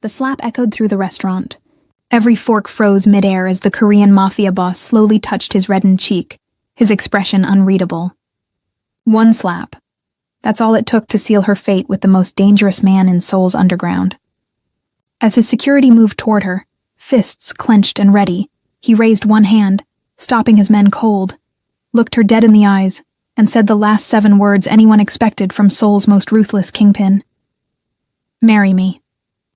The slap echoed through the restaurant. Every fork froze midair as the Korean Mafia boss slowly touched his reddened cheek, his expression unreadable. One slap. That's all it took to seal her fate with the most dangerous man in Seoul's underground. As his security moved toward her, fists clenched and ready, he raised one hand, stopping his men cold, looked her dead in the eyes, and said the last 7 words anyone expected from Seoul's most ruthless kingpin. "Marry me.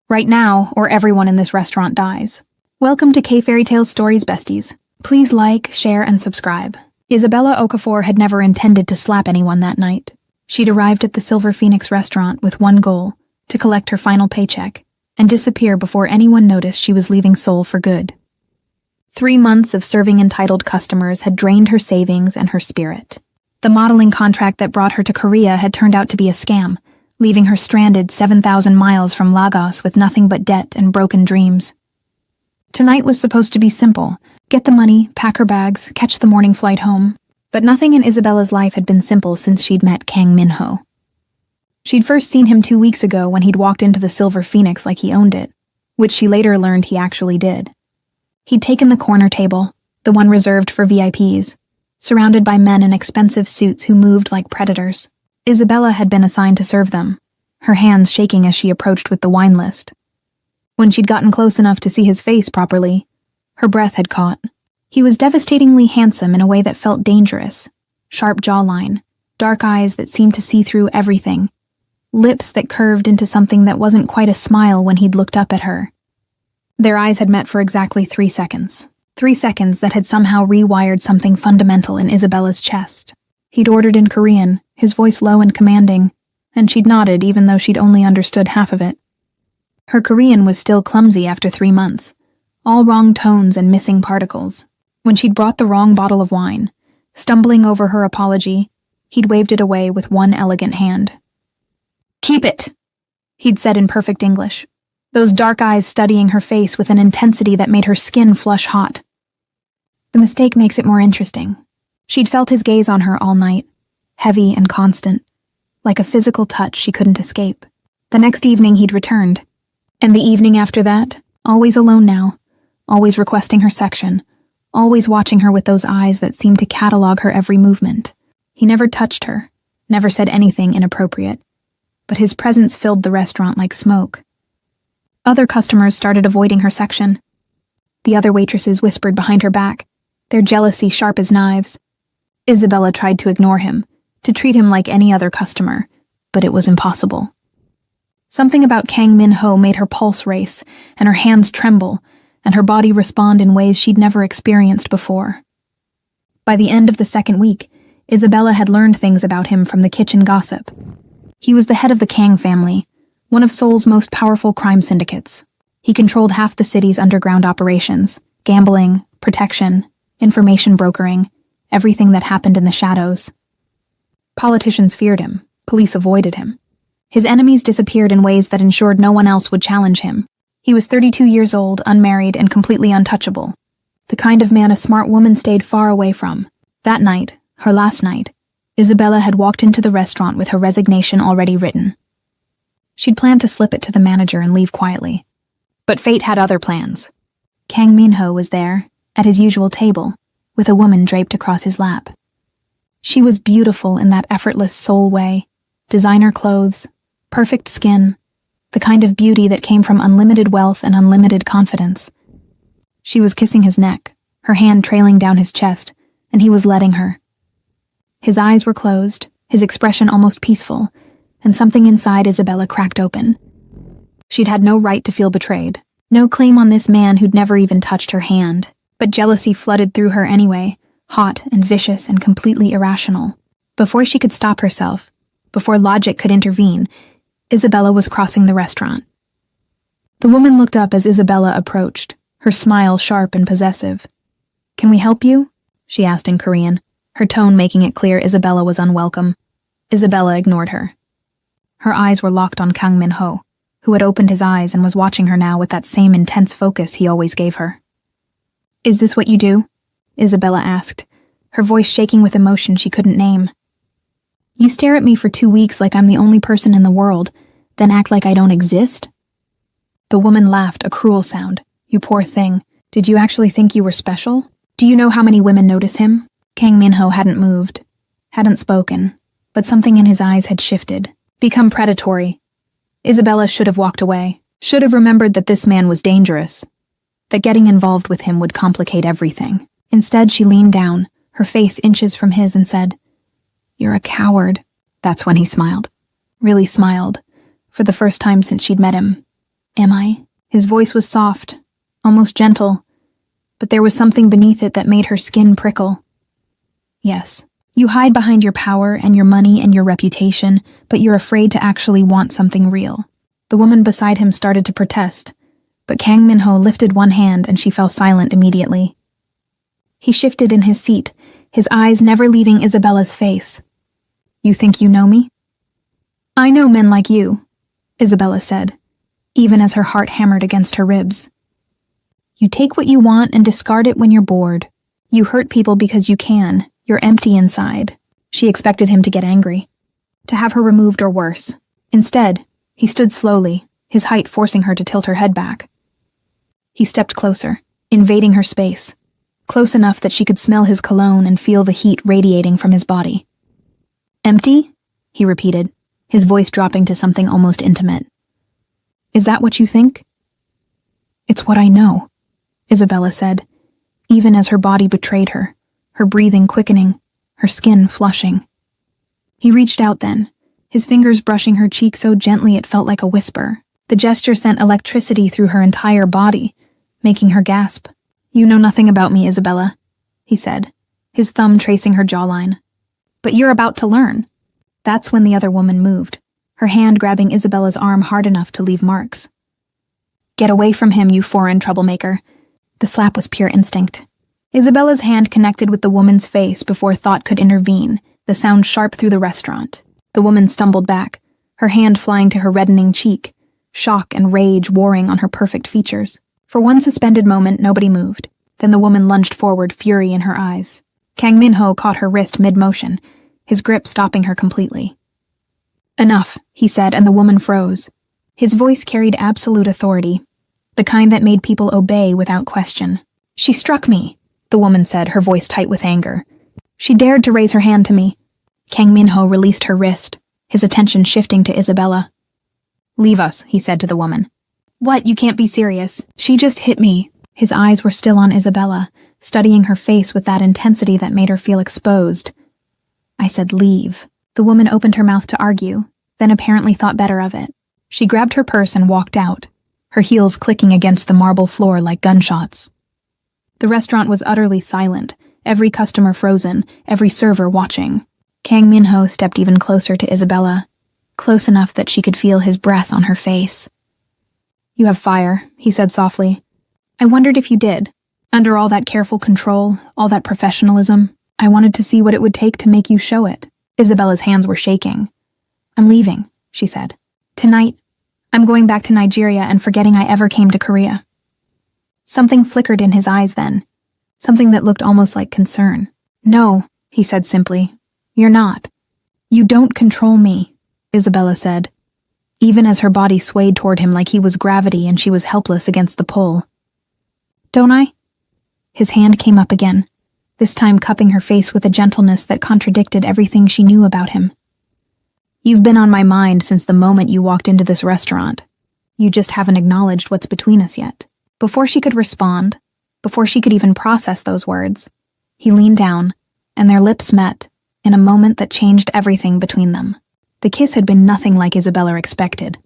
Right now, or everyone in this restaurant dies." Welcome to K-Fairy Tales Stories, besties. Please like, share, and subscribe. Isabella Okafor had never intended to slap anyone that night. She'd arrived at the Silver Phoenix restaurant with one goal, to collect her final paycheck, and disappear before anyone noticed she was leaving Seoul for good. 3 months of serving entitled customers had drained her savings and her spirit. The modeling contract that brought her to Korea had turned out to be a scam, leaving her stranded 7,000 miles from Lagos with nothing but debt and broken dreams. Tonight was supposed to be simple: get the money, pack her bags, catch the morning flight home. But nothing in Isabella's life had been simple since she'd met Kang Min-ho. She'd first seen him 2 weeks ago when he'd walked into the Silver Phoenix like he owned it, which she later learned he actually did. He'd taken the corner table, the one reserved for VIPs, surrounded by men in expensive suits who moved like predators. Isabella had been assigned to serve them, her hands shaking as she approached with the wine list. When she'd gotten close enough to see his face properly, her breath had caught. He was devastatingly handsome in a way that felt dangerous. Sharp jawline, dark eyes that seemed to see through everything, lips that curved into something that wasn't quite a smile when he'd looked up at her. Their eyes had met for exactly 3 seconds. 3 seconds that had somehow rewired something fundamental in Isabella's chest. He'd ordered in Korean, his voice low and commanding, and she'd nodded even though she'd only understood half of it. Her Korean was still clumsy after 3 months, all wrong tones and missing particles. When she'd brought the wrong bottle of wine, stumbling over her apology, he'd waved it away with one elegant hand. "Keep it," he'd said in perfect English, those dark eyes studying her face with an intensity that made her skin flush hot. The mistake makes it more interesting. She'd felt his gaze on her all night, heavy and constant, like a physical touch she couldn't escape. The next evening he'd returned, and the evening after that, always alone now, always requesting her section, always watching her with those eyes that seemed to catalog her every movement. He never touched her, never said anything inappropriate, but his presence filled the restaurant like smoke. Other customers started avoiding her section. The other waitresses whispered behind her back, their jealousy sharp as knives. Isabella tried to ignore him, to treat him like any other customer, but it was impossible. Something about Kang Min-ho made her pulse race, and her hands tremble, and her body respond in ways she'd never experienced before. By the end of the 2nd week, Isabella had learned things about him from the kitchen gossip. He was the head of the Kang family, one of Seoul's most powerful crime syndicates. He controlled half the city's underground operations, gambling, protection, information brokering, everything that happened in the shadows. Politicians feared him, police avoided him. His enemies disappeared in ways that ensured no one else would challenge him. He was 32 years old, unmarried, and completely untouchable. The kind of man a smart woman stayed far away from. That night, her last night, Isabella had walked into the restaurant with her resignation already written. She'd planned to slip it to the manager and leave quietly. But fate had other plans. Kang Min-ho was there, at his usual table, with a woman draped across his lap. She was beautiful in that effortless Seoul way, designer clothes, perfect skin, the kind of beauty that came from unlimited wealth and unlimited confidence. She was kissing his neck, her hand trailing down his chest, and he was letting her. His eyes were closed, his expression almost peaceful, and something inside Isabella cracked open. She'd had no right to feel betrayed, no claim on this man who'd never even touched her hand, but jealousy flooded through her anyway, hot and vicious and completely irrational. Before she could stop herself, before logic could intervene, Isabella was crossing the restaurant. The woman looked up as Isabella approached, her smile sharp and possessive. "Can we help you?" she asked in Korean, her tone making it clear Isabella was unwelcome. Isabella ignored her. Her eyes were locked on Kang Min-ho, who had opened his eyes and was watching her now with that same intense focus he always gave her. "Is this what you do?" Isabella asked, her voice shaking with emotion she couldn't name. "You stare at me for 2 weeks like I'm the only person in the world, then act like I don't exist?" The woman laughed, a cruel sound. You poor thing. Did you actually think you were special? Do you know how many women notice him? Kang Minho hadn't moved, hadn't spoken, but something in his eyes had shifted, become predatory. Isabella should have walked away, should have remembered that this man was dangerous, that getting involved with him would complicate everything. Instead, she leaned down, her face inches from his, and said, "You're a coward." That's when he smiled. Really smiled, for the first time since she'd met him. "Am I?" His voice was soft, almost gentle, but there was something beneath it that made her skin prickle. "Yes. You hide behind your power and your money and your reputation, but you're afraid to actually want something real." The woman beside him started to protest, but Kang Minho lifted one hand and she fell silent immediately. He shifted in his seat, his eyes never leaving Isabella's face. "You think you know me?" "I know men like you," Isabella said, even as her heart hammered against her ribs. "You take what you want and discard it when you're bored. You hurt people because you can. You're empty inside." She expected him to get angry, to have her removed or worse. Instead, he stood slowly, his height forcing her to tilt her head back. He stepped closer, invading her space, close enough that she could smell his cologne and feel the heat radiating from his body. "Empty?" he repeated, his voice dropping to something almost intimate. "Is that what you think?" "It's what I know," Isabella said, even as her body betrayed her, her breathing quickening, her skin flushing. He reached out then, his fingers brushing her cheek so gently it felt like a whisper. The gesture sent electricity through her entire body, making her gasp. "You know nothing about me, Isabella," he said, his thumb tracing her jawline. "But you're about to learn." That's when the other woman moved, her hand grabbing Isabella's arm hard enough to leave marks. "Get away from him, you foreign troublemaker." The slap was pure instinct. Isabella's hand connected with the woman's face before thought could intervene, the sound sharp through the restaurant. The woman stumbled back, her hand flying to her reddening cheek, shock and rage warring on her perfect features. For one suspended moment, nobody moved. Then the woman lunged forward, fury in her eyes. Kang Minho caught her wrist mid-motion, his grip stopping her completely. "Enough," he said, and the woman froze. His voice carried absolute authority, the kind that made people obey without question. "She struck me," the woman said, her voice tight with anger. "She dared to raise her hand to me." Kang Minho released her wrist, his attention shifting to Isabella. "Leave us," he said to the woman. "What? You can't be serious. She just hit me." His eyes were still on Isabella, studying her face with that intensity that made her feel exposed. "I said leave." The woman opened her mouth to argue, then apparently thought better of it. She grabbed her purse and walked out, her heels clicking against the marble floor like gunshots. The restaurant was utterly silent, every customer frozen, every server watching. Kang Minho stepped even closer to Isabella, close enough that she could feel his breath on her face. "You have fire," he said softly. "I wondered if you did. Under all that careful control, all that professionalism, I wanted to see what it would take to make you show it." Isabella's hands were shaking. "I'm leaving," she said. "Tonight, I'm going back to Nigeria and forgetting I ever came to Korea." Something flickered in his eyes then, something that looked almost like concern. "No," he said simply. "You're not. You don't control me," Isabella said, even as her body swayed toward him like he was gravity and she was helpless against the pull. "Don't I?" His hand came up again, this time cupping her face with a gentleness that contradicted everything she knew about him. "You've been on my mind since the moment you walked into this restaurant. You just haven't acknowledged what's between us yet." Before she could respond, before she could even process those words, he leaned down, and their lips met in a moment that changed everything between them. The kiss had been nothing like Isabella expected.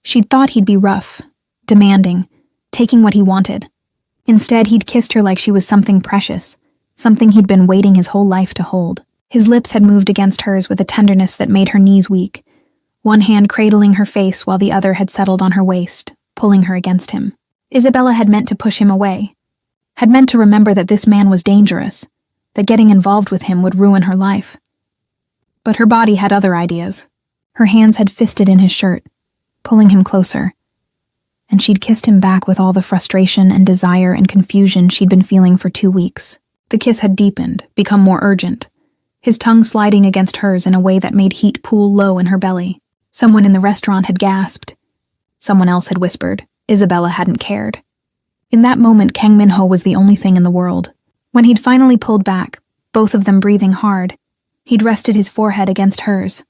She'd thought he'd be rough, demanding, taking what he wanted. Instead, he'd kissed her like she was something precious, something he'd been waiting his whole life to hold. His lips had moved against hers with a tenderness that made her knees weak, one hand cradling her face while the other had settled on her waist, pulling her against him. Isabella had meant to push him away, had meant to remember that this man was dangerous, that getting involved with him would ruin her life. But her body had other ideas. Her hands had fisted in his shirt, pulling him closer, and she'd kissed him back with all the frustration and desire and confusion she'd been feeling for 2 weeks. The kiss had deepened, become more urgent, his tongue sliding against hers in a way that made heat pool low in her belly. Someone in the restaurant had gasped. Someone else had whispered, Isabella hadn't cared. In that moment, Kang Minho was the only thing in the world. When he'd finally pulled back, both of them breathing hard, he'd rested his forehead against hers.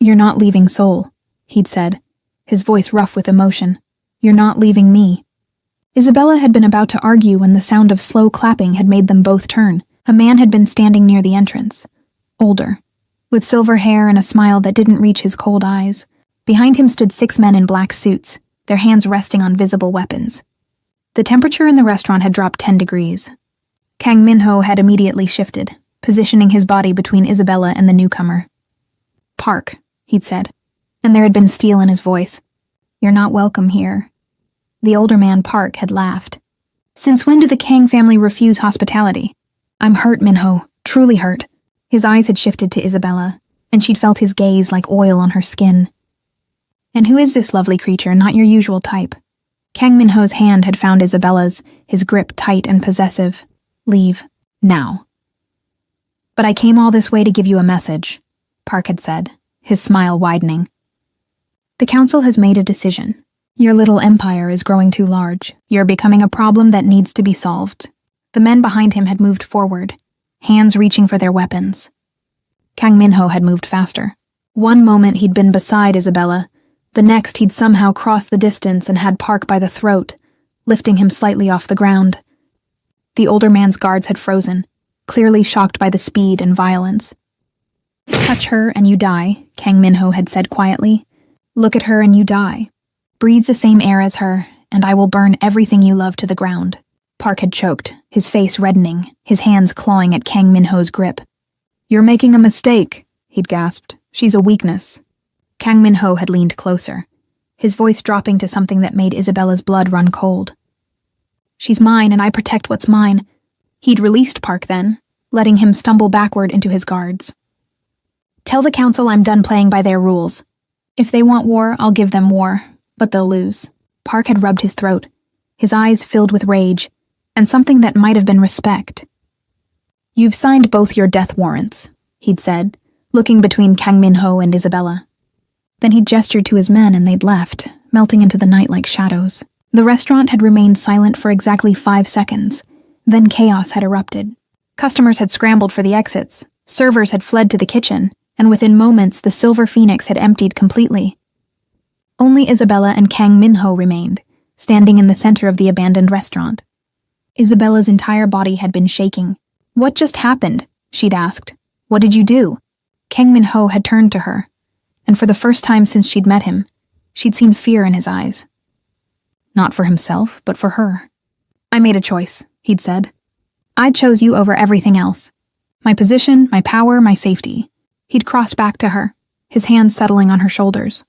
"You're not leaving Seoul," he'd said, his voice rough with emotion. "You're not leaving me." Isabella had been about to argue when the sound of slow clapping had made them both turn. A man had been standing near the entrance, older, with silver hair and a smile that didn't reach his cold eyes. Behind him stood 6 men in black suits, their hands resting on visible weapons. The temperature in the restaurant had dropped 10 degrees. Kang Minho had immediately shifted, positioning his body between Isabella and the newcomer. "Park," he'd said, and there had been steel in his voice. "You're not welcome here." The older man, Park, had laughed. "Since when did the Kang family refuse hospitality?" "I'm hurt, Minho, truly hurt." His eyes had shifted to Isabella, and she'd felt his gaze like oil on her skin. "And who is this lovely creature, not your usual type?" Kang Minho's hand had found Isabella's, his grip tight and possessive. "Leave. Now." "But I came all this way to give you a message," Park had said, his smile widening. "The council has made a decision. Your little empire is growing too large. You're becoming a problem that needs to be solved." The men behind him had moved forward, hands reaching for their weapons. Kang Minho had moved faster. One moment he'd been beside Isabella, the next he'd somehow crossed the distance and had Park by the throat, lifting him slightly off the ground. The older man's guards had frozen, clearly shocked by the speed and violence. "Touch her and you die," Kang Minho had said quietly. "Look at her and you die. Breathe the same air as her, and I will burn everything you love to the ground." Park had choked, his face reddening, his hands clawing at Kang Minho's grip. "You're making a mistake," he'd gasped. "She's a weakness." Kang Minho had leaned closer, his voice dropping to something that made Isabella's blood run cold. "She's mine, and I protect what's mine." He'd released Park then, letting him stumble backward into his guards. "Tell the council I'm done playing by their rules. If they want war, I'll give them war, but they'll lose." Park had rubbed his throat, his eyes filled with rage, and something that might have been respect. "You've signed both your death warrants," he'd said, looking between Kang Minho and Isabella. Then he gestured to his men and they'd left, melting into the night like shadows. The restaurant had remained silent for exactly 5 seconds. Then chaos had erupted. Customers had scrambled for the exits, servers had fled to the kitchen, and within moments the Silver Phoenix had emptied completely. Only Isabella and Kang Minho remained, standing in the center of the abandoned restaurant. Isabella's entire body had been shaking. "What just happened?" she'd asked. "What did you do?" Kang Minho had turned to her, and for the first time since she'd met him, she'd seen fear in his eyes. Not for himself, but for her. "I made a choice," he'd said. "I chose you over everything else. My position, my power, my safety." He'd crossed back to her, his hands settling on her shoulders.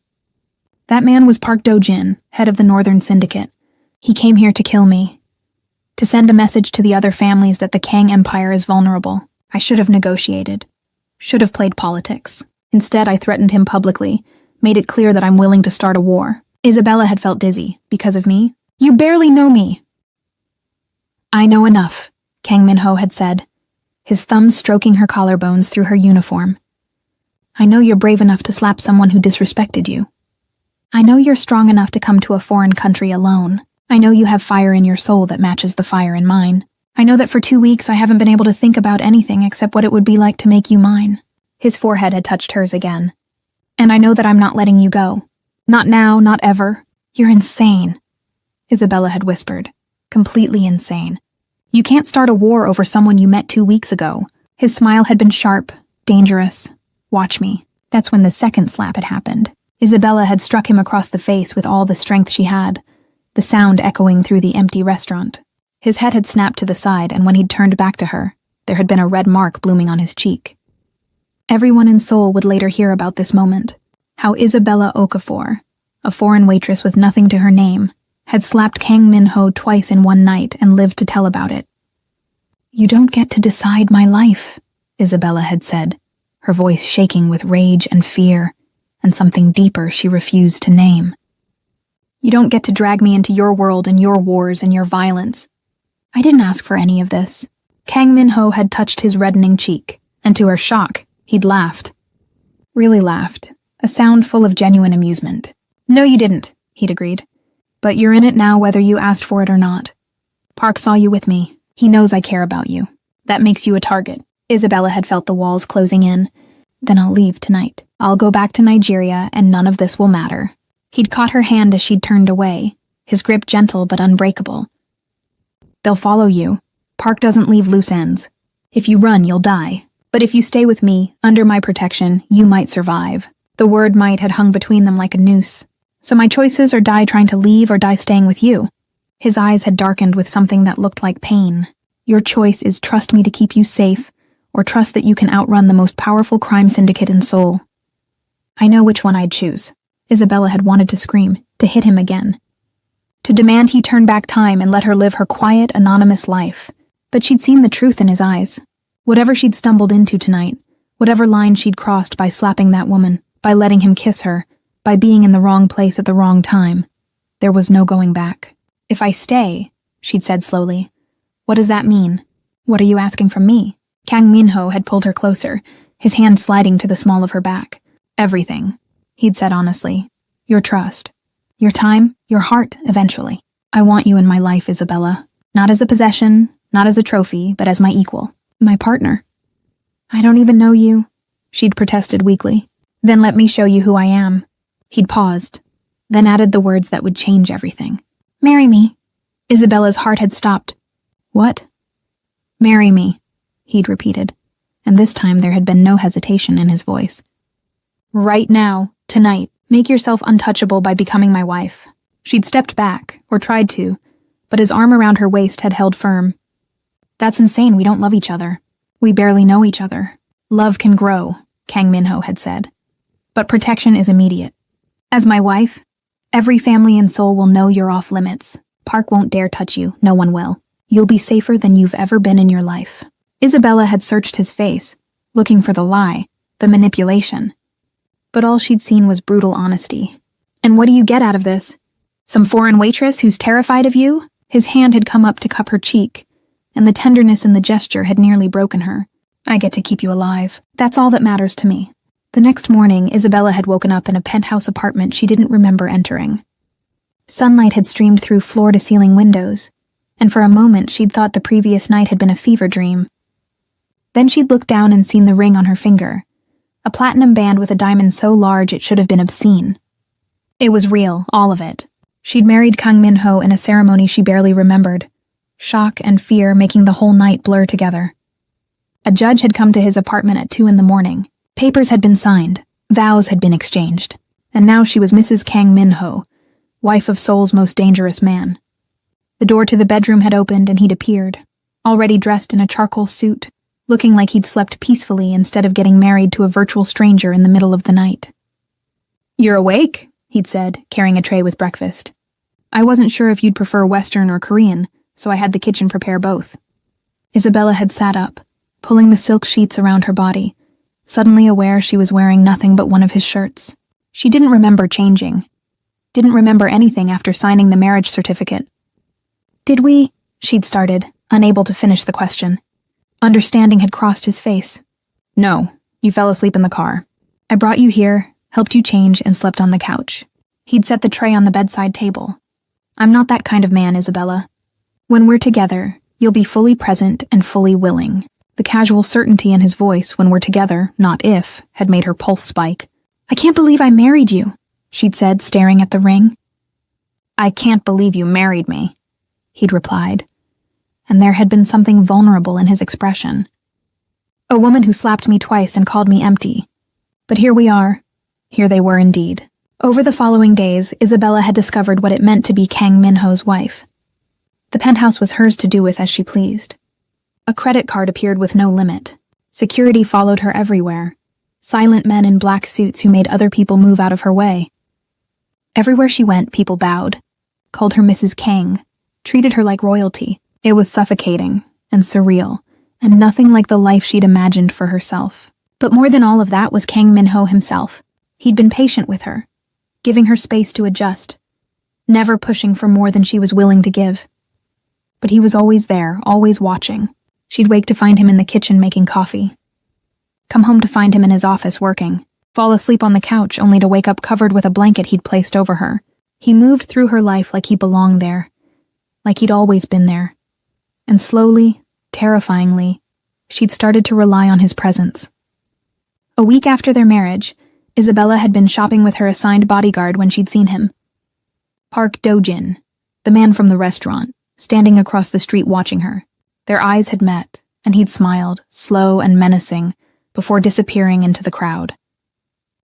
"That man was Park Do-jin, head of the Northern Syndicate. He came here to kill me, to send a message to the other families that the Kang Empire is vulnerable. I should have negotiated, should have played politics. Instead, I threatened him publicly, made it clear that I'm willing to start a war. Isabella had felt dizzy, because of me. You barely know me." "I know enough," Kang Minho had said, his thumbs stroking her collarbones through her uniform. "I know you're brave enough to slap someone who disrespected you. I know you're strong enough to come to a foreign country alone. I know you have fire in your soul that matches the fire in mine. I know that for 2 weeks I haven't been able to think about anything except what it would be like to make you mine." His forehead had touched hers again. "And I know that I'm not letting you go. Not now, not ever. You're insane," Isabella had whispered. "Completely insane. You can't start a war over someone you met 2 weeks ago." His smile had been sharp, dangerous. "Watch me." That's when the second slap had happened. Isabella had struck him across the face with all the strength she had, the sound echoing through the empty restaurant. His head had snapped to the side, and when he'd turned back to her, there had been a red mark blooming on his cheek. Everyone in Seoul would later hear about this moment, how Isabella Okafor, a foreign waitress with nothing to her name, had slapped Kang Minho twice in one night and lived to tell about it. "You don't get to decide my life," Isabella had said, her voice shaking with rage and fear, and something deeper she refused to name. "You don't get to drag me into your world and your wars and your violence. I didn't ask for any of this." Kang Minho had touched his reddening cheek, and to her shock, he'd laughed. Really laughed, a sound full of genuine amusement. "No, you didn't," he'd agreed. but you're in it now whether you asked for it or not. Park saw you with me. He knows I care about you. That makes you a target. Isabella had felt the walls closing in. Then I'll leave tonight. I'll go back to Nigeria, and none of this will matter. He'd caught her hand as she'd turned away, his grip gentle but unbreakable. They'll follow you. Park doesn't leave loose ends. If you run, you'll die. But if you stay with me, under my protection, you might survive. The word might had hung between them like a noose. So my choices are die trying to leave or die staying with you. His eyes had darkened with something that looked like pain. Your choice is trust me to keep you safe, or trust that you can outrun the most powerful crime syndicate in Seoul. I know which one I'd choose. Isabella had wanted to scream, to hit him again. To demand he turn back time and let her live her quiet, anonymous life. But she'd seen the truth in his eyes. Whatever she'd stumbled into tonight, whatever line she'd crossed by slapping that woman, by letting him kiss her, by being in the wrong place at the wrong time, there was no going back. If I stay, she'd said slowly, what does that mean? What are you asking from me? Kang Min-ho had pulled her closer, his hand sliding to the small of her back. Everything, he'd said honestly. Your trust. Your time, your heart, eventually. I want you in my life, Isabella. Not as a possession, not as a trophy, but as my equal. My partner. I don't even know you, she'd protested weakly. Then let me show you who I am. He'd paused, then added the words that would change everything. Marry me. Isabella's heart had stopped. What? Marry me, he'd repeated, and this time there had been no hesitation in his voice. Right now, tonight, make yourself untouchable by becoming my wife. She'd stepped back, or tried to, but his arm around her waist had held firm. That's insane, we don't love each other. We barely know each other. Love can grow, Kang Min-ho had said. But protection is immediate. As my wife, every family in Seoul will know you're off limits. Park won't dare touch you, no one will. You'll be safer than you've ever been in your life. Isabella had searched his face, looking for the lie, the manipulation. But all she'd seen was brutal honesty. And what do you get out of this? Some foreign waitress who's terrified of you? His hand had come up to cup her cheek, and the tenderness in the gesture had nearly broken her. I get to keep you alive. That's all that matters to me. The next morning, Isabella had woken up in a penthouse apartment she didn't remember entering. Sunlight had streamed through floor-to-ceiling windows, and for a moment she'd thought the previous night had been a fever dream. Then she'd looked down and seen the ring on her finger, a platinum band with a diamond so large it should have been obscene. It was real, all of it. She'd married Kang Min-ho in a ceremony she barely remembered, shock and fear making the whole night blur together. A judge had come to his apartment at 2 a.m. Papers had been signed, vows had been exchanged, and now she was Mrs. Kang Min-ho, wife of Seoul's most dangerous man. The door to the bedroom had opened and he'd appeared, already dressed in a charcoal suit, looking like he'd slept peacefully instead of getting married to a virtual stranger in the middle of the night. You're awake, he'd said, carrying a tray with breakfast. I wasn't sure if you'd prefer Western or Korean, so I had the kitchen prepare both. Isabella had sat up, pulling the silk sheets around her body, suddenly aware she was wearing nothing but one of his shirts. She didn't remember changing. Didn't remember anything after signing the marriage certificate. Did we? She'd started, unable to finish the question. Understanding had crossed his face. No, you fell asleep in the car. I brought you here, helped you change, and slept on the couch. He'd set the tray on the bedside table. I'm not that kind of man, Isabella. When we're together, you'll be fully present and fully willing. The casual certainty in his voice when we're together, not if, had made her pulse spike. I can't believe I married you, she'd said, staring at the ring. I can't believe you married me, he'd replied, and there had been something vulnerable in his expression. A woman who slapped me twice and called me empty. But here we are. Here they were indeed. Over the following days, Isabella had discovered what it meant to be Kang Min-ho's wife. The penthouse was hers to do with as she pleased. A credit card appeared with no limit. Security followed her everywhere. Silent men in black suits who made other people move out of her way. Everywhere she went, people bowed, called her Mrs. Kang, treated her like royalty. It was suffocating and surreal, and nothing like the life she'd imagined for herself. But more than all of that was Kang Min-ho himself. He'd been patient with her, giving her space to adjust, never pushing for more than she was willing to give. But he was always there, always watching. She'd wake to find him in the kitchen making coffee. Come home to find him in his office working. Fall asleep on the couch only to wake up covered with a blanket he'd placed over her. He moved through her life like he belonged there, like he'd always been there. And slowly, terrifyingly, she'd started to rely on his presence. A week after their marriage, Isabella had been shopping with her assigned bodyguard when she'd seen him. Park Do-jin, the man from the restaurant, standing across the street watching her. Their eyes had met, and he'd smiled, slow and menacing, before disappearing into the crowd.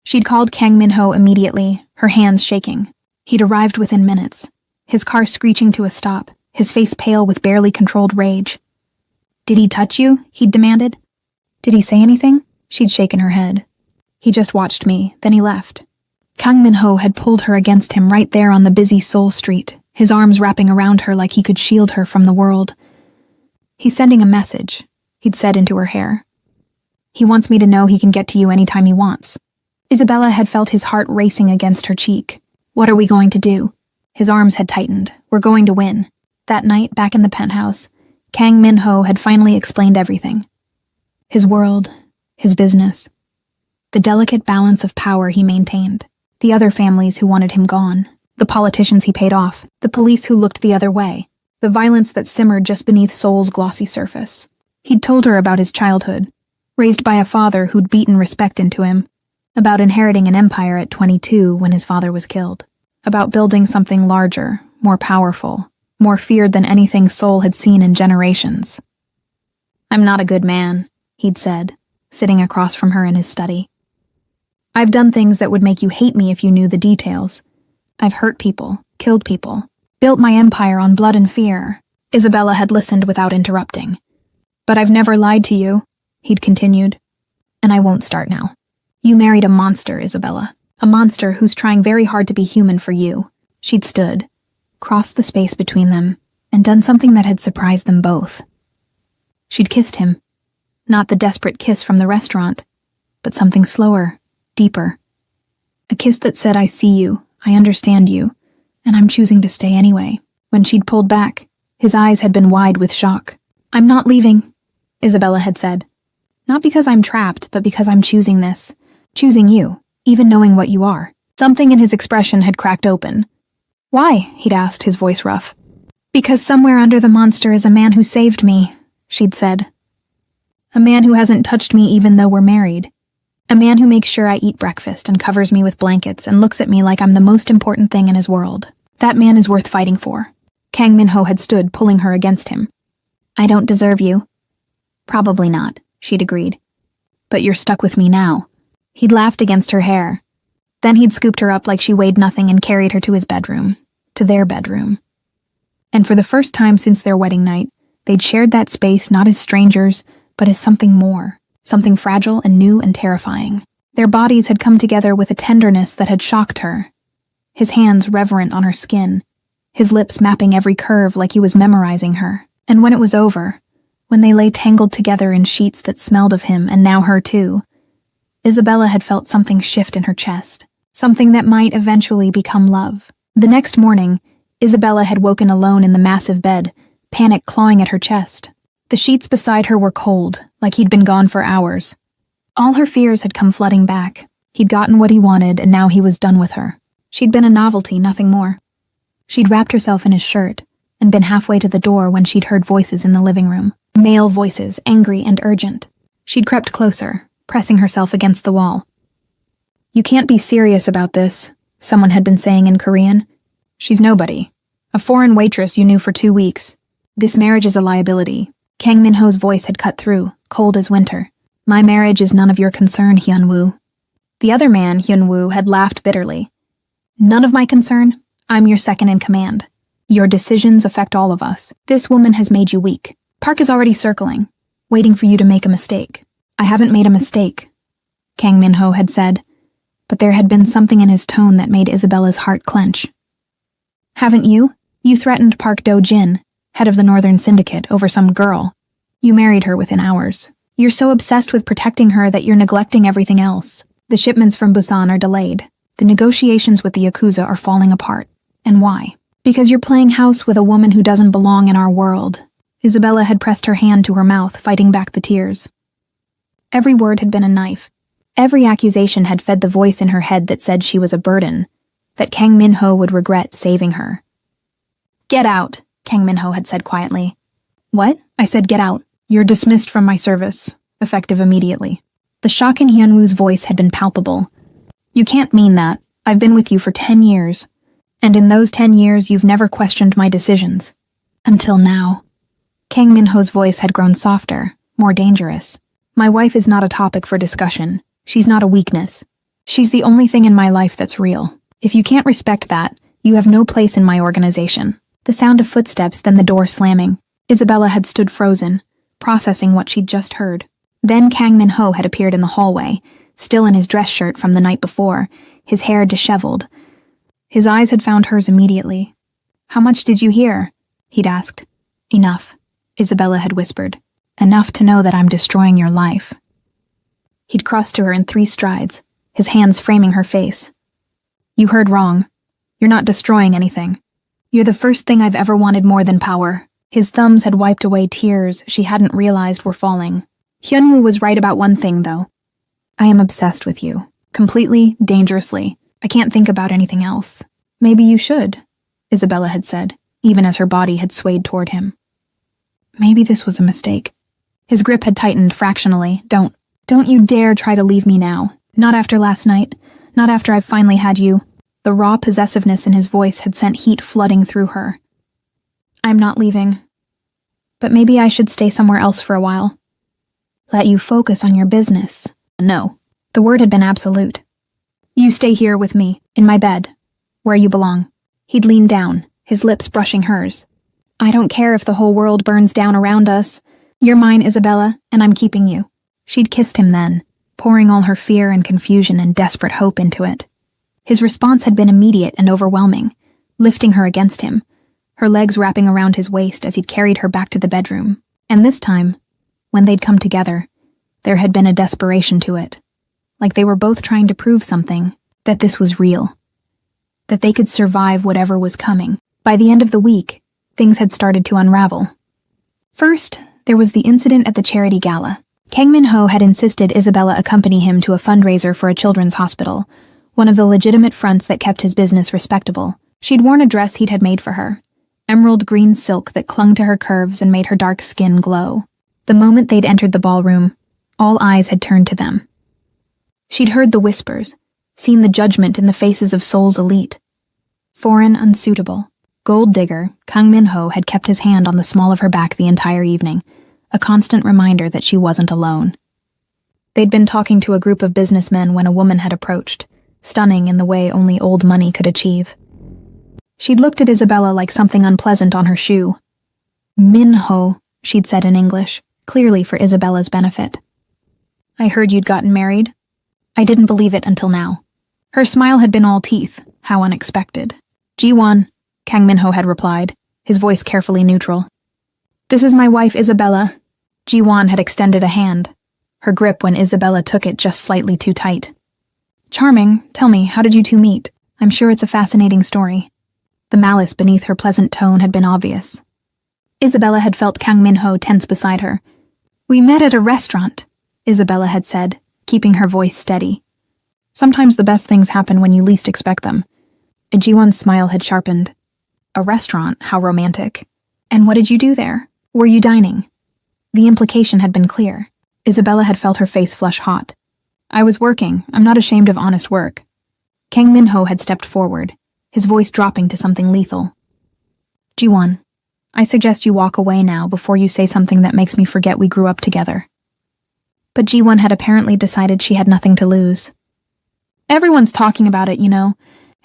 She'd called Kang Min-ho immediately, her hands shaking. He'd arrived within minutes, his car screeching to a stop, his face pale with barely controlled rage. "Did he touch you?" he'd demanded. "Did he say anything?" She'd shaken her head. "He just watched me, then he left." Kang Min-ho had pulled her against him right there on the busy Seoul street, his arms wrapping around her like he could shield her from the world. "He's sending a message," he'd said into her hair. "He wants me to know he can get to you anytime he wants." Isabella had felt his heart racing against her cheek. "What are we going to do?" His arms had tightened. "We're going to win." That night, back in the penthouse, Kang Min-ho had finally explained everything. His world, his business, the delicate balance of power he maintained, the other families who wanted him gone, the politicians he paid off, the police who looked the other way, the violence that simmered just beneath Seoul's glossy surface. He'd told her about his childhood, raised by a father who'd beaten respect into him, about inheriting an empire at 22 when his father was killed, about building something larger, more powerful, more feared than anything Seoul had seen in generations. "I'm not a good man," he'd said, sitting across from her in his study. "I've done things that would make you hate me if you knew the details. I've hurt people, killed people, built my empire on blood and fear." Isabella had listened without interrupting. "But I've never lied to you," he'd continued. "And I won't start now. You married a monster, Isabella. A monster who's trying very hard to be human for you." She'd stood, crossed the space between them, and done something that had surprised them both. She'd kissed him. Not the desperate kiss from the restaurant, but something slower, deeper. A kiss that said, "I see you, I understand you, and I'm choosing to stay anyway." When she'd pulled back, his eyes had been wide with shock. "I'm not leaving," Isabella had said. "Not because I'm trapped, but because I'm choosing this. Choosing you, even knowing what you are." Something in his expression had cracked open. "Why?" he'd asked, his voice rough. "Because somewhere under the monster is a man who saved me," she'd said. "A man who hasn't touched me even though we're married. A man who makes sure I eat breakfast and covers me with blankets and looks at me like I'm the most important thing in his world. That man is worth fighting for." Kang Min-ho had stood, pulling her against him. "I don't deserve you." "Probably not," she'd agreed. "But you're stuck with me now." He'd laughed against her hair. Then he'd scooped her up like she weighed nothing and carried her to his bedroom, to their bedroom. And for the first time since their wedding night, they'd shared that space not as strangers, but as something more, something fragile and new and terrifying. Their bodies had come together with a tenderness that had shocked her. His hands reverent on her skin, his lips mapping every curve like he was memorizing her. And when it was over, when they lay tangled together in sheets that smelled of him and now her too, Isabella had felt something shift in her chest, something that might eventually become love. The next morning, Isabella had woken alone in the massive bed, panic clawing at her chest. The sheets beside her were cold, like he'd been gone for hours. All her fears had come flooding back. He'd gotten what he wanted, and now he was done with her. She'd been a novelty, nothing more. She'd wrapped herself in his shirt, and been halfway to the door when she'd heard voices in the living room. Male voices, angry and urgent. She'd crept closer, pressing herself against the wall. "You can't be serious about this," someone had been saying in Korean. "She's nobody. A foreign waitress you knew for 2 weeks. This marriage is a liability." Kang Min-ho's voice had cut through, cold as winter. "My marriage is none of your concern, Hyun-woo." The other man, Hyun-woo, had laughed bitterly. "None of my concern? I'm your second in command. Your decisions affect all of us. This woman has made you weak. Park is already circling, waiting for you to make a mistake." "I haven't made a mistake," Kang Min-ho had said, but there had been something in his tone that made Isabella's heart clench. "Haven't you? You threatened Park Do-jin, head of the Northern Syndicate, over some girl. You married her within hours. You're so obsessed with protecting her that you're neglecting everything else. The shipments from Busan are delayed. The negotiations with the Yakuza are falling apart. And why? Because you're playing house with a woman who doesn't belong in our world." Isabella had pressed her hand to her mouth, fighting back the tears. Every word had been a knife. Every accusation had fed the voice in her head that said she was a burden, that Kang Min-ho would regret saving her. "Get out," Kang Min-ho had said quietly. "What?" I said, "Get out. You're dismissed from my service, effective immediately." The shock in Hyunwoo's voice had been palpable. "You can't mean that. I've been with you for 10 years. And in those 10 years, you've never questioned my decisions. Until now." Kang Min-ho's voice had grown softer, more dangerous. "My wife is not a topic for discussion. She's not a weakness. She's the only thing in my life that's real. If you can't respect that, you have no place in my organization." The sound of footsteps, then the door slamming. Isabella had stood frozen, processing what she'd just heard. Then Kang Min-ho had appeared in the hallway, still in his dress shirt from the night before, his hair disheveled. His eyes had found hers immediately. "How much did you hear?" he'd asked. "Enough," Isabella had whispered. "Enough to know that I'm destroying your life." He'd crossed to her in 3 strides, his hands framing her face. "You heard wrong. You're not destroying anything. You're the first thing I've ever wanted more than power." His thumbs had wiped away tears she hadn't realized were falling. Hyunwoo was right about one thing, though. "I am obsessed with you. Completely, dangerously. I can't think about anything else." "Maybe you should," Isabella had said, even as her body had swayed toward him. Maybe this was a mistake. His grip had tightened fractionally. Don't you dare try to leave me now. Not after last night. Not after I've finally had you." The raw possessiveness in his voice had sent heat flooding through her. "I'm not leaving. But maybe I should stay somewhere else for a while. Let you focus on your business." No. The word had been absolute. "You stay here with me, in my bed, where you belong." He'd leaned down, his lips brushing hers. "I don't care if the whole world burns down around us. You're mine, Isabella, and I'm keeping you." She'd kissed him then, pouring all her fear and confusion and desperate hope into it. His response had been immediate and overwhelming, lifting her against him, her legs wrapping around his waist as he'd carried her back to the bedroom. And this time, when they'd come together, there had been a desperation to it, like they were both trying to prove something, that this was real, that they could survive whatever was coming. By the end of the week, things had started to unravel. First, there was the incident at the charity gala. Kang Min-ho had insisted Isabella accompany him to a fundraiser for a children's hospital, one of the legitimate fronts that kept his business respectable. She'd worn a dress he'd had made for her, emerald green silk that clung to her curves and made her dark skin glow. The moment they'd entered the ballroom, all eyes had turned to them. She'd heard the whispers, seen the judgment in the faces of Seoul's elite. Foreign, unsuitable. Gold digger, Kang Min-ho had kept his hand on the small of her back the entire evening, a constant reminder that she wasn't alone. They'd been talking to a group of businessmen when a woman had approached, stunning in the way only old money could achieve. She'd looked at Isabella like something unpleasant on her shoe. "Min-ho," she'd said in English, clearly for Isabella's benefit. "I heard you'd gotten married." I didn't believe it until now. Her smile had been all teeth. How unexpected. "Ji-won," Kang Min-ho had replied, his voice carefully neutral. "This is my wife, Isabella." Ji-won had extended a hand, her grip when Isabella took it just slightly too tight. "Charming, tell me, how did you two meet? I'm sure it's a fascinating story." The malice beneath her pleasant tone had been obvious. Isabella had felt Kang Min-ho tense beside her. "We met at a restaurant," Isabella had said, keeping her voice steady. "Sometimes the best things happen when you least expect them." Ji-won's smile had sharpened. "A restaurant, how romantic. And what did you do there? Were you dining?" The implication had been clear. Isabella had felt her face flush hot. "I was working. I'm not ashamed of honest work." Kang Min-ho had stepped forward, his voice dropping to something lethal. "Ji-won, I suggest you walk away now before you say something that makes me forget we grew up together." But Ji-won had apparently decided she had nothing to lose. "Everyone's talking about it, you know.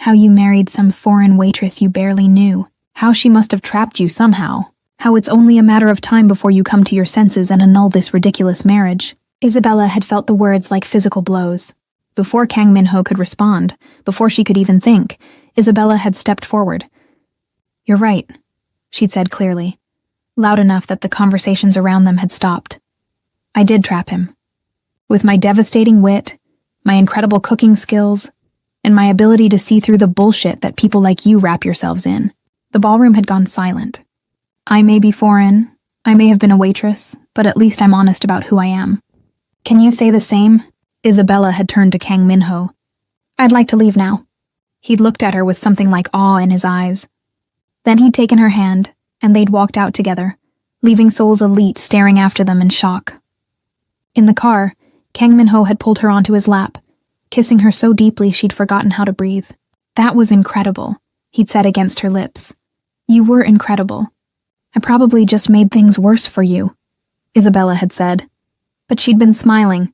How you married some foreign waitress you barely knew. How she must have trapped you somehow. How it's only a matter of time before you come to your senses and annul this ridiculous marriage." Isabella had felt the words like physical blows. Before Kang Min-ho could respond, before she could even think, Isabella had stepped forward. "You're right," she'd said clearly, loud enough that the conversations around them had stopped. "I did trap him. With my devastating wit, my incredible cooking skills, and my ability to see through the bullshit that people like you wrap yourselves in." The ballroom had gone silent. "I may be foreign, I may have been a waitress, but at least I'm honest about who I am. Can you say the same?" Isabella had turned to Kang Min-ho. "I'd like to leave now." He'd looked at her with something like awe in his eyes. Then he'd taken her hand, and they'd walked out together, leaving Seoul's elite staring after them in shock. In the car, Kang Min-ho had pulled her onto his lap, kissing her so deeply she'd forgotten how to breathe. "That was incredible," he'd said against her lips. "You were incredible. I probably just made things worse for you," Isabella had said. But she'd been smiling.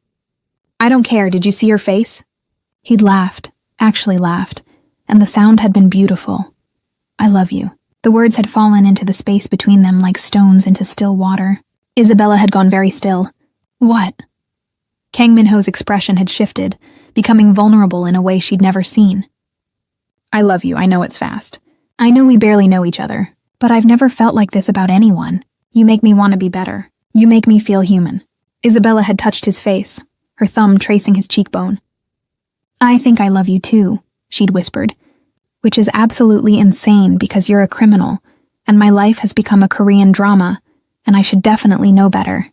"I don't care, did you see her face?" He'd laughed, actually laughed, and the sound had been beautiful. "I love you." The words had fallen into the space between them like stones into still water. Isabella had gone very still. "What?" Kang Min-ho's expression had shifted, becoming vulnerable in a way she'd never seen. "I love you, I know it's fast. I know we barely know each other, but I've never felt like this about anyone. You make me want to be better. You make me feel human." Isabella had touched his face, her thumb tracing his cheekbone. "I think I love you too," she'd whispered, "which is absolutely insane because you're a criminal, and my life has become a Korean drama, and I should definitely know better."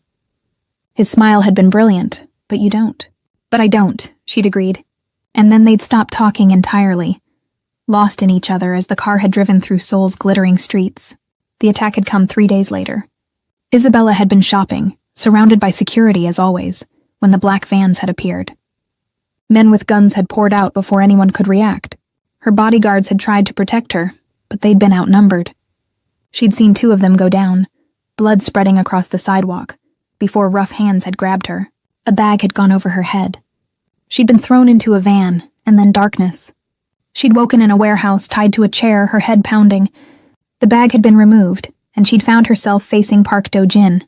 His smile had been brilliant, "But you don't." "But I don't," she'd agreed. And then they'd stopped talking entirely, lost in each other as the car had driven through Seoul's glittering streets. The attack had come 3 days later. Isabella had been shopping, surrounded by security as always, when the black vans had appeared. Men with guns had poured out before anyone could react. Her bodyguards had tried to protect her, but they'd been outnumbered. She'd seen 2 of them go down, blood spreading across the sidewalk, before rough hands had grabbed her. A bag had gone over her head. She'd been thrown into a van, and then darkness. She'd woken in a warehouse tied to a chair, her head pounding. The bag had been removed, and she'd found herself facing Park Do-jin.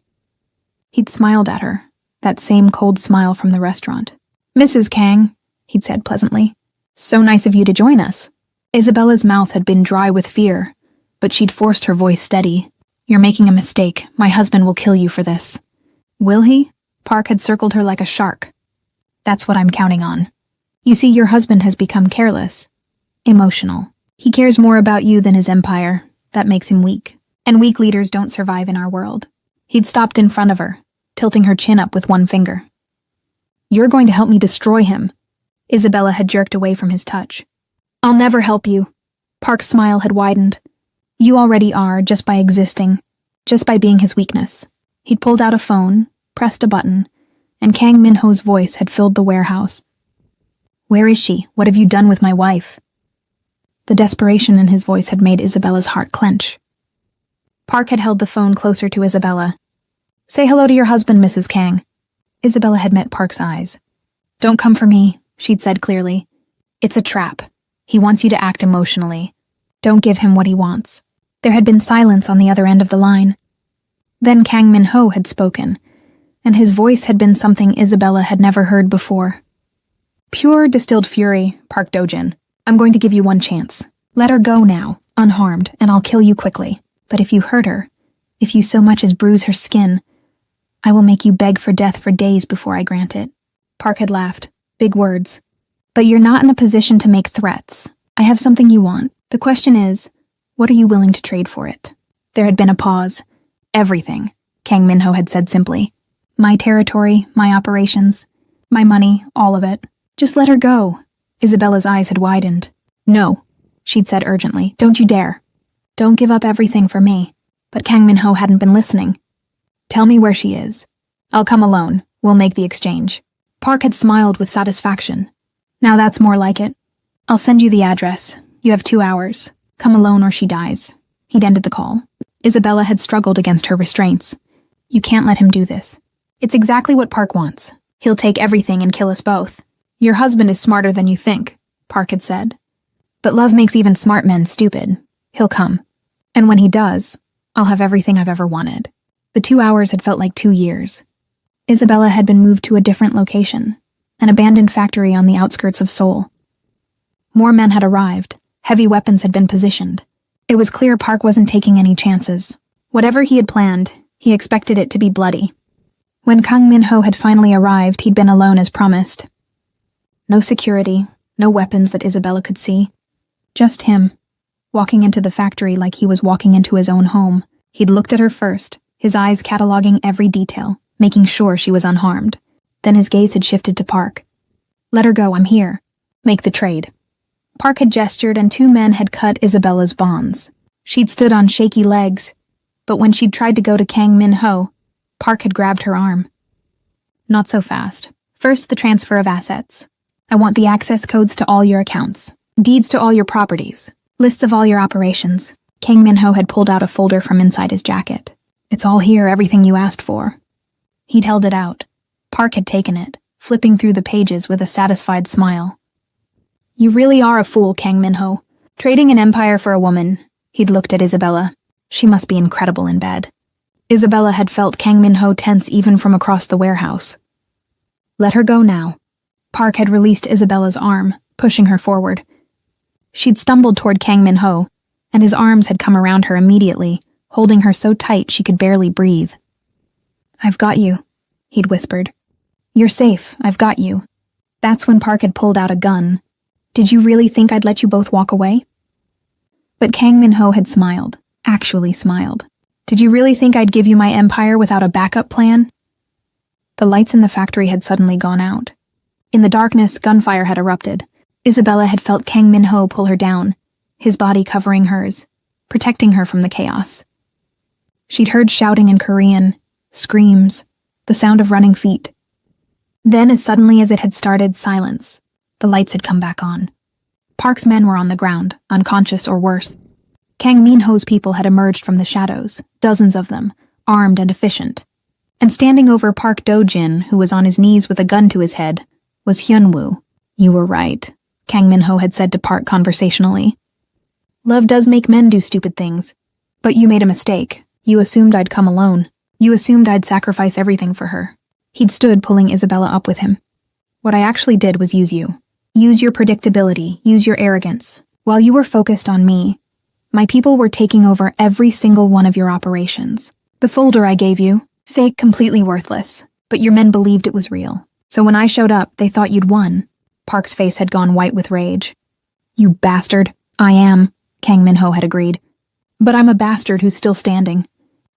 He'd smiled at her, that same cold smile from the restaurant. "Mrs. Kang," he'd said pleasantly. "So nice of you to join us." Isabella's mouth had been dry with fear, but she'd forced her voice steady. "You're making a mistake. My husband will kill you for this." "Will he?" Park had circled her like a shark. "That's what I'm counting on. You see, your husband has become careless. Emotional. He cares more about you than his empire. That makes him weak. And weak leaders don't survive in our world." He'd stopped in front of her, tilting her chin up with one finger. "You're going to help me destroy him." Isabella had jerked away from his touch. "I'll never help you." Park's smile had widened. "You already are, just by existing, just by being his weakness." He'd pulled out a phone, pressed a button, and Kang Min-ho's voice had filled the warehouse. "Where is she? What have you done with my wife?" The desperation in his voice had made Isabella's heart clench. Park had held the phone closer to Isabella. "Say hello to your husband, Mrs. Kang." Isabella had met Park's eyes. "Don't come for me," she'd said clearly. "It's a trap. He wants you to act emotionally. Don't give him what he wants." There had been silence on the other end of the line. Then Kang Min-ho had spoken, and his voice had been something Isabella had never heard before. "Pure distilled fury, Park Do-jin. I'm going to give you one chance. Let her go now, unharmed, and I'll kill you quickly. But if you hurt her, if you so much as bruise her skin, I will make you beg for death for days before I grant it." Park had laughed. Big words. "But you're not in a position to make threats. I have something you want. The question is, what are you willing to trade for it?" There had been a pause. "Everything," Kang Min-ho had said simply. "My territory, my operations, my money, all of it. Just let her go." Isabella's eyes had widened. "No," she'd said urgently. "Don't you dare. Don't give up everything for me." But Kang Min-ho hadn't been listening. "Tell me where she is. I'll come alone. We'll make the exchange." Park had smiled with satisfaction. "Now that's more like it. I'll send you the address. You have 2 hours. Come alone or she dies." He'd ended the call. Isabella had struggled against her restraints. "You can't let him do this. It's exactly what Park wants. He'll take everything and kill us both." "Your husband is smarter than you think," Park had said. "But love makes even smart men stupid. He'll come. And when he does, I'll have everything I've ever wanted." The 2 hours had felt like 2 years. Isabella had been moved to a different location, an abandoned factory on the outskirts of Seoul. More men had arrived. Heavy weapons had been positioned. It was clear Park wasn't taking any chances. Whatever he had planned, he expected it to be bloody. When Kang Min-ho had finally arrived, he'd been alone as promised. No security, no weapons that Isabella could see. Just him, walking into the factory like he was walking into his own home. He'd looked at her first, his eyes cataloging every detail, making sure she was unharmed. Then his gaze had shifted to Park. "Let her go, I'm here. Make the trade." Park had gestured and two men had cut Isabella's bonds. She'd stood on shaky legs, but when she'd tried to go to Kang Min-ho, Park had grabbed her arm. Not so fast. First, the transfer of assets. I want the access codes to all your accounts, deeds to all your properties, lists of all your operations. Kang Min-ho had pulled out a folder from inside his jacket. It's all here, everything you asked for. He'd held it out. Park had taken it, flipping through the pages with a satisfied smile. You really are a fool, Kang Min-ho. Trading an empire for a woman. He'd looked at Isabella. She must be incredible in bed. Isabella had felt Kang Min-ho tense even from across the warehouse. Let her go now. Park had released Isabella's arm, pushing her forward. She'd stumbled toward Kang Min-ho, and his arms had come around her immediately, holding her so tight she could barely breathe. I've got you, he'd whispered. You're safe, I've got you. That's when Park had pulled out a gun. Did you really think I'd let you both walk away? But Kang Min-ho had smiled, actually smiled. Did you really think I'd give you my empire without a backup plan? The lights in the factory had suddenly gone out. In the darkness, gunfire had erupted. Isabella had felt Kang Min-ho pull her down, his body covering hers, protecting her from the chaos. She'd heard shouting in Korean, screams, the sound of running feet. Then, as suddenly as it had started, silence. The lights had come back on. Park's men were on the ground, unconscious or worse. Kang Min-ho's people had emerged from the shadows, dozens of them, armed and efficient. And standing over Park Do-jin, who was on his knees with a gun to his head, was Hyun-woo. You were right, Kang Min-ho had said to Park conversationally. Love does make men do stupid things. But you made a mistake. You assumed I'd come alone. You assumed I'd sacrifice everything for her. He'd stood pulling Isabella up with him. What I actually did was use you. Use your predictability, use your arrogance. While you were focused on me, my people were taking over every single one of your operations. The folder I gave you, fake, completely worthless, but your men believed it was real. So when I showed up, they thought you'd won. Park's face had gone white with rage. You bastard. I am, Kang Min-ho had agreed. But I'm a bastard who's still standing.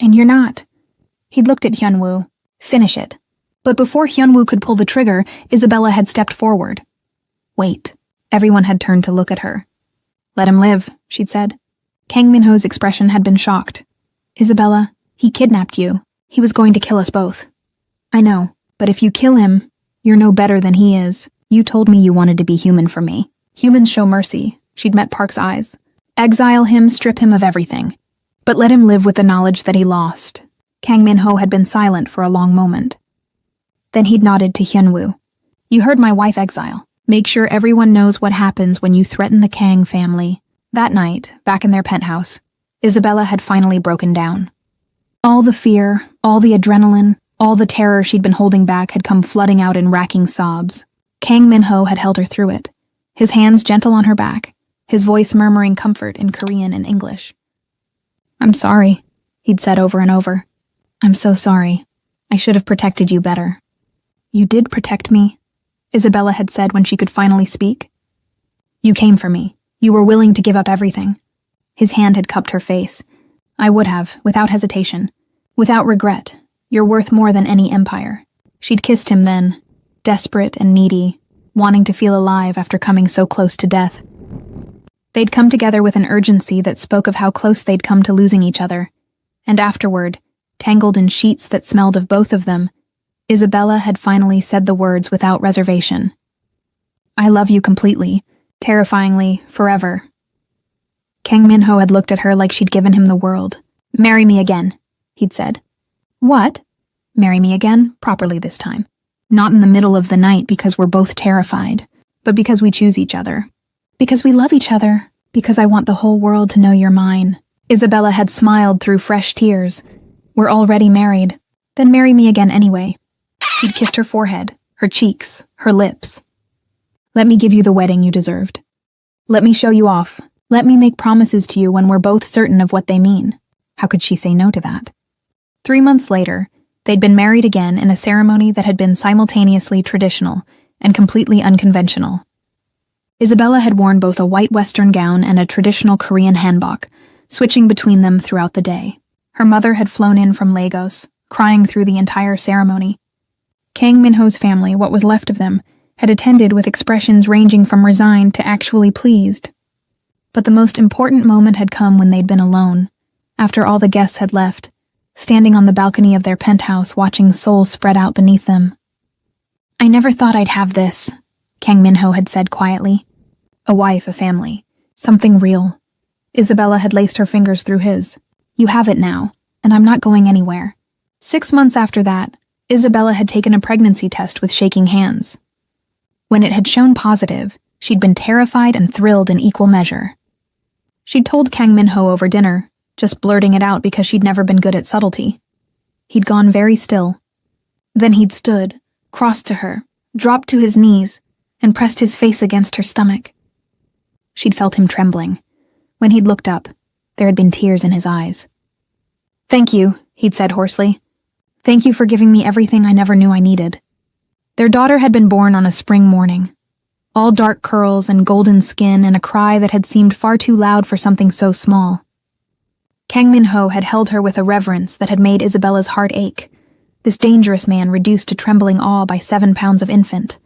And you're not. He'd looked at Hyun-woo. Finish it. But before Hyun-woo could pull the trigger, Isabella had stepped forward. Wait. Everyone had turned to look at her. Let him live, she'd said. Kang Min-ho's expression had been shocked. Isabella, he kidnapped you. He was going to kill us both. I know, but if you kill him, you're no better than he is. You told me you wanted to be human for me. Humans show mercy. She'd met Park's eyes. Exile him, strip him of everything. But let him live with the knowledge that he lost. Kang Min-ho had been silent for a long moment. Then he'd nodded to Hyun-woo. You heard my wife exile. Make sure everyone knows what happens when you threaten the Kang family. That night, back in their penthouse, Isabella had finally broken down. All the fear, all the adrenaline, all the terror she'd been holding back had come flooding out in racking sobs. Kang Min-ho had held her through it, his hands gentle on her back, his voice murmuring comfort in Korean and English. I'm sorry, he'd said over and over. I'm so sorry. I should have protected you better. You did protect me, Isabella had said when she could finally speak. You came for me. You were willing to give up everything. His hand had cupped her face. I would have, without hesitation, without regret. You're worth more than any empire. She'd kissed him then, desperate and needy, wanting to feel alive after coming so close to death. They'd come together with an urgency that spoke of how close they'd come to losing each other. And afterward, tangled in sheets that smelled of both of them, Isabella had finally said the words without reservation. I love you completely, terrifyingly, forever. Kang Min-ho had looked at her like she'd given him the world. Marry me again, he'd said. What? Marry me again, properly this time. Not in the middle of the night because we're both terrified, but because we choose each other. Because we love each other. Because I want the whole world to know you're mine. Isabella had smiled through fresh tears. We're already married. Then marry me again anyway. He'd kissed her forehead, her cheeks, her lips. Let me give you the wedding you deserved. Let me show you off. Let me make promises to you when we're both certain of what they mean. How could she say no to that? 3 months later, they'd been married again in a ceremony that had been simultaneously traditional and completely unconventional. Isabella had worn both a white Western gown and a traditional Korean hanbok, switching between them throughout the day. Her mother had flown in from Lagos, crying through the entire ceremony. Kang Min-ho's family, what was left of them, had attended with expressions ranging from resigned to actually pleased. But the most important moment had come when they'd been alone, after all the guests had left, standing on the balcony of their penthouse watching Seoul spread out beneath them. "I never thought I'd have this," Kang Minho had said quietly. "A wife, a family, something real." Isabella had laced her fingers through his. "You have it now, and I'm not going anywhere." 6 months after that, Isabella had taken a pregnancy test with shaking hands. When it had shown positive, she'd been terrified and thrilled in equal measure. She'd told Kang Minho over dinner, just blurting it out because she'd never been good at subtlety. He'd gone very still. Then he'd stood, crossed to her, dropped to his knees, and pressed his face against her stomach. She'd felt him trembling. When he'd looked up, there had been tears in his eyes. "Thank you," he'd said hoarsely. "Thank you for giving me everything I never knew I needed." Their daughter had been born on a spring morning, all dark curls and golden skin and a cry that had seemed far too loud for something so small. Kang Minho had held her with a reverence that had made Isabella's heart ache, this dangerous man reduced to trembling awe by 7 pounds of infant.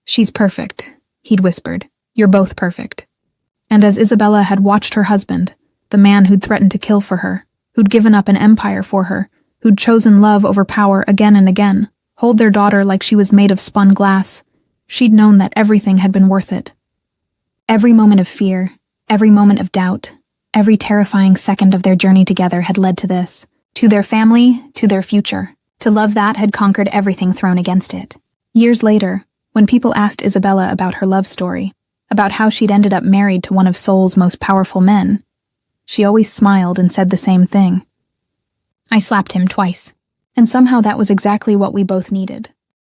"She's perfect," he'd whispered. "You're both perfect." And as Isabella had watched her husband, the man who'd threatened to kill for her, who'd given up an empire for her, who'd chosen love over power again and again, hold their daughter like she was made of spun glass, she'd known that everything had been worth it. Every moment of fear, every moment of doubt, every terrifying second of their journey together had led to this, to their family, to their future. To love that had conquered everything thrown against it. Years later, when people asked Isabella about her love story, about how she'd ended up married to one of Seoul's most powerful men, she always smiled and said the same thing. "I slapped him twice, and somehow that was exactly what we both needed."